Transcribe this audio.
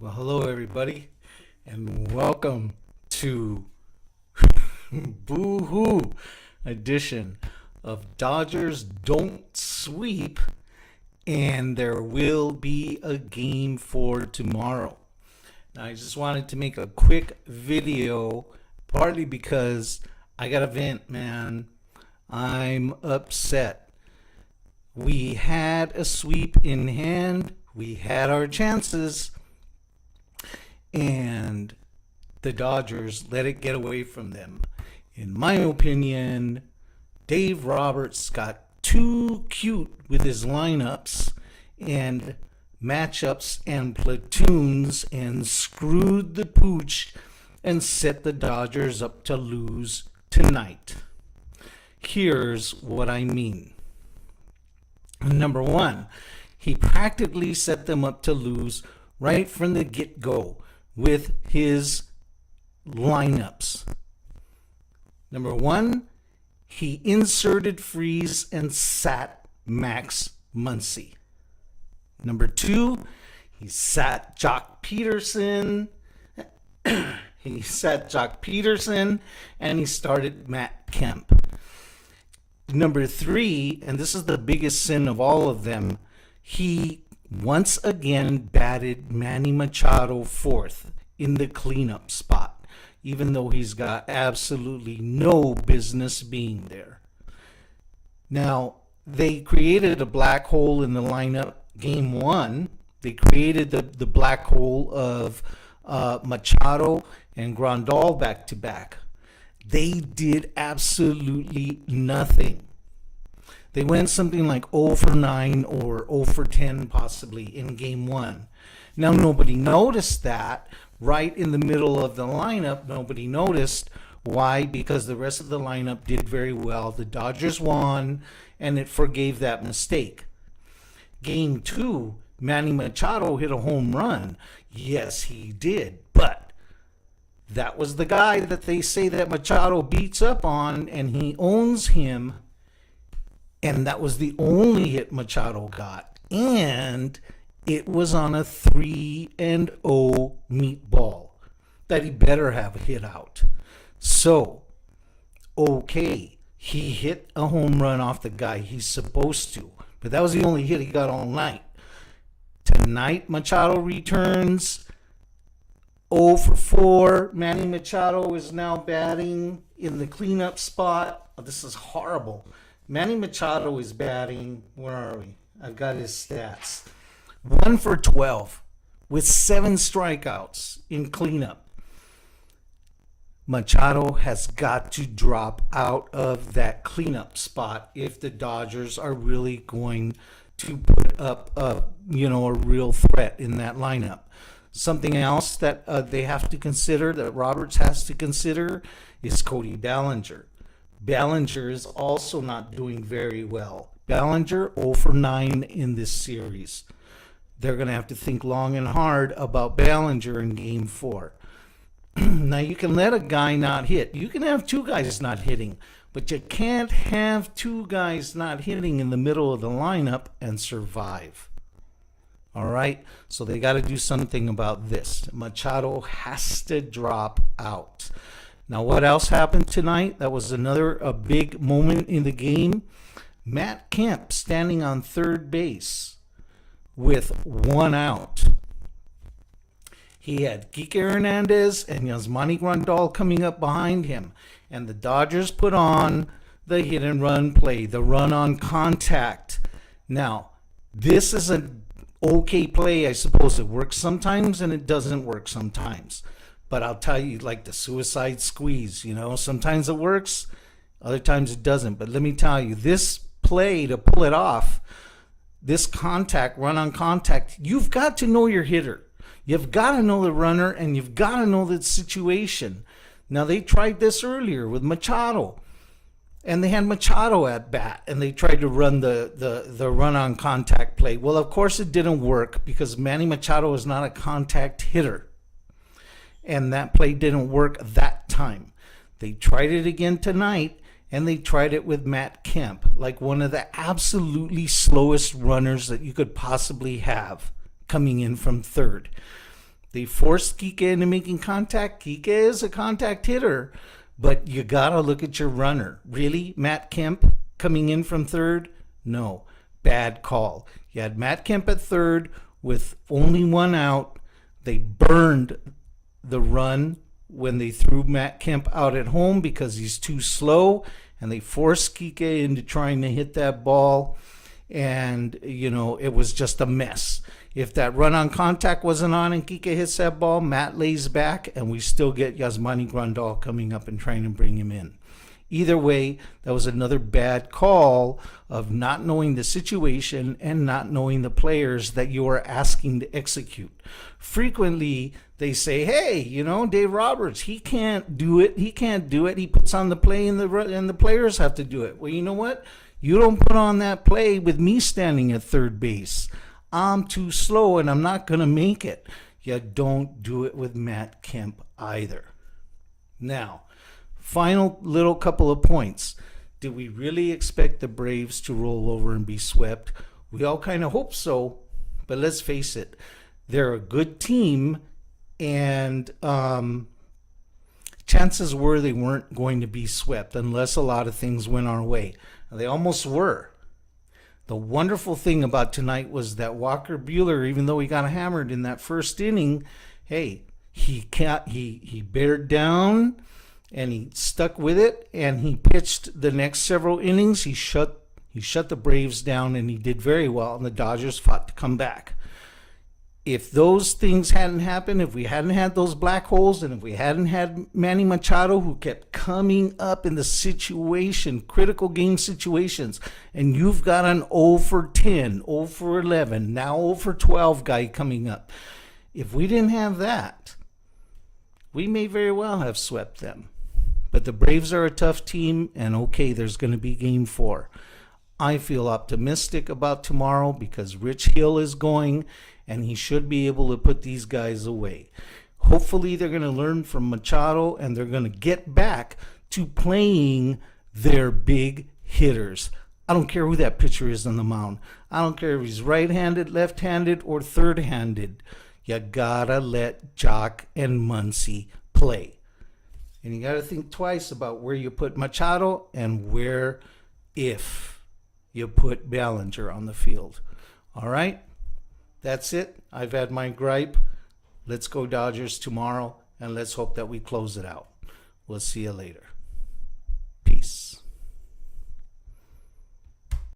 Well, hello everybody, and welcome to Boo-hoo edition of Dodgers Don't Sweep, and there will be a game for tomorrow. Now, I just wanted to make a quick video, partly because I got a vent, man. I'm upset. We had a sweep in hand. We had our chances. And the Dodgers let it get away from them. In my opinion, Dave Roberts got too cute with his lineups and matchups and platoons and screwed the Pooch and set the Dodgers up to lose tonight. Here's what I mean. Number one, he practically set them up to lose right from the get-go with his lineups. Number one, he inserted Freeze and sat Max Muncy. Number two, he sat Jock Peterson. And he started Matt Kemp. Number three, and this is the biggest sin of all of them, he once again batted Manny Machado fourth in the cleanup spot, even though he's got absolutely no business being there. Now, they created a black hole in the lineup game one. They created the black hole of Machado and Grandal back to back. They did absolutely nothing. They went something like 0 for 9 or 0 for 10 possibly in game one. Now, nobody noticed that right in the middle of the lineup. Nobody noticed. Why? Because the rest of the lineup did very well. The Dodgers won, and it forgave that mistake. Game two, Manny Machado hit a home run. Yes, he did. But that was the guy that they say that Machado beats up on, and he owns him. And that was the only hit Machado got. And it was on a 3-0 meatball that he better have hit out. So, okay, he hit a home run off the guy he's supposed to. But that was the only hit he got all night. Tonight, Machado returns 0 for 4. Manny Machado is now batting in the cleanup spot. Oh, this is horrible. Manny Machado is batting, where are we? I've got his stats. 1 for 12 with 7 strikeouts in cleanup. Machado has got to drop out of that cleanup spot if the Dodgers are really going to put up a real threat in that lineup. Something else that they have to consider, that Roberts has to consider, is Cody Bellinger. Bellinger is also not doing very well. Bellinger 0 for 9 in this series. They're going to have to think long and hard about Bellinger in game 4. Now, you can let a guy not hit. You can have two guys not hitting, but you can't have two guys not hitting in the middle of the lineup and survive. All right? So they got to do something about this. Machado has to drop out. Now, what else happened tonight? That was a big moment in the game. Matt Kemp standing on third base with 1 out. He had Kike Hernandez and Yasmani Grandal coming up behind him. And the Dodgers put on the hit and run play, the run on contact. Now, this is an okay play. I suppose it works sometimes and it doesn't work sometimes. But I'll tell you, like the suicide squeeze, sometimes it works, other times it doesn't. But let me tell you, this play to pull it off, this contact, run on contact, you've got to know your hitter. You've got to know the runner, and you've got to know the situation. Now, they tried this earlier with Machado, and they had Machado at bat, and they tried to run the run on contact play. Well, of course it didn't work because Manny Machado is not a contact hitter. And that play didn't work that time. They tried it again tonight, and they tried it with Matt Kemp, like one of the absolutely slowest runners that you could possibly have coming in from third. They forced Kike into making contact. Kike is a contact hitter, but you got to look at your runner. Really? Matt Kemp coming in from third? No. Bad call. You had Matt Kemp at third with only one out. They burned the run when they threw Matt Kemp out at home because he's too slow, and they forced Kike into trying to hit that ball, and it was just a mess. If that run on contact wasn't on and Kike hits that ball, Matt lays back, and we still get Yasmani Grandal coming up and trying to bring him in. Either way, that was another bad call of not knowing the situation and not knowing the players that you are asking to execute. Frequently, they say, hey, Dave Roberts, he can't do it. He can't do it. He puts on the play and the players have to do it. Well, you know what? You don't put on that play with me standing at third base. I'm too slow and I'm not going to make it. You don't do it with Matt Kemp either. Now, final little couple of points. Did we really expect the Braves to roll over and be swept? We all kind of hope so, but let's face it. They're a good team, and chances were they weren't going to be swept unless a lot of things went our way. They almost were. The wonderful thing about tonight was that Walker Buehler, even though he got hammered in that first inning, hey, he bared down and he stuck with it, and he pitched the next several innings. He shut the Braves down, and he did very well, and the Dodgers fought to come back. If those things hadn't happened, if we hadn't had those black holes, and if we hadn't had Manny Machado, who kept coming up in the critical game situations, and you've got an 0 for 10, 0 for 11, now 0 for 12 guy coming up. If we didn't have that, we may very well have swept them. But the Braves are a tough team, and okay, there's going to be game 4. I feel optimistic about tomorrow because Rich Hill is going, and he should be able to put these guys away. Hopefully they're going to learn from Machado, and they're going to get back to playing their big hitters. I don't care who that pitcher is on the mound. I don't care if he's right-handed, left-handed, or third-handed. You gotta let Jock and Muncy play. And you gotta think twice about where you put Machado and where, if you put Ballinger on the field. All right? That's it. I've had my gripe. Let's go Dodgers tomorrow, and let's hope that we close it out. We'll see you later.